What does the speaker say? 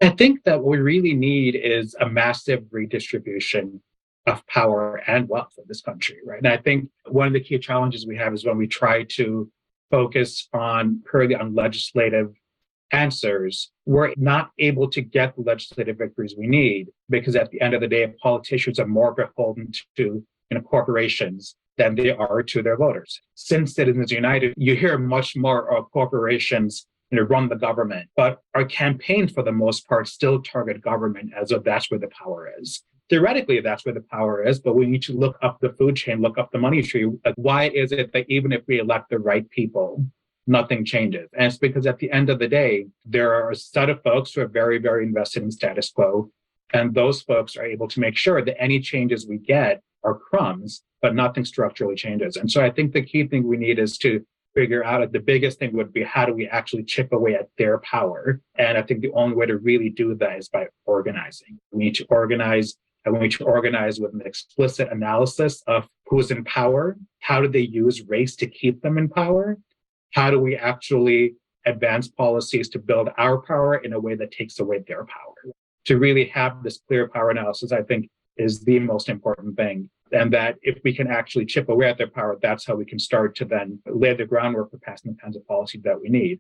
I think that what we really need is a massive redistribution of power and wealth in this country, right? And I think one of the key challenges we have is when we try to focus on purely on legislative answers, we're not able to get the legislative victories we need because at the end of the day, politicians are more beholden to corporations than they are to their voters. Since Citizens United, you hear much more of corporations run the government, but our campaign for the most part still target government as if that's where the power is. Theoretically, that's where the power is, but we need to look up the food chain, look up the money tree. Like, why is it that even if we elect the right people, nothing changes? And it's because at the end of the day, there are a set of folks who are very, very invested in status quo. And those folks are able to make sure that any changes we get are crumbs, but nothing structurally changes. And so I think the key thing we need is to figure out, the biggest thing would be, how do we actually chip away at their power? And I think the only way to really do that is by organizing. We need to organize, and we need to organize with an explicit analysis of who's in power. How do they use race to keep them in power? How do we actually advance policies to build our power in a way that takes away their power? To really have this clear power analysis, I think, is the most important thing. And that if we can actually chip away at their power, that's how we can start to then lay the groundwork for passing the kinds of policies that we need.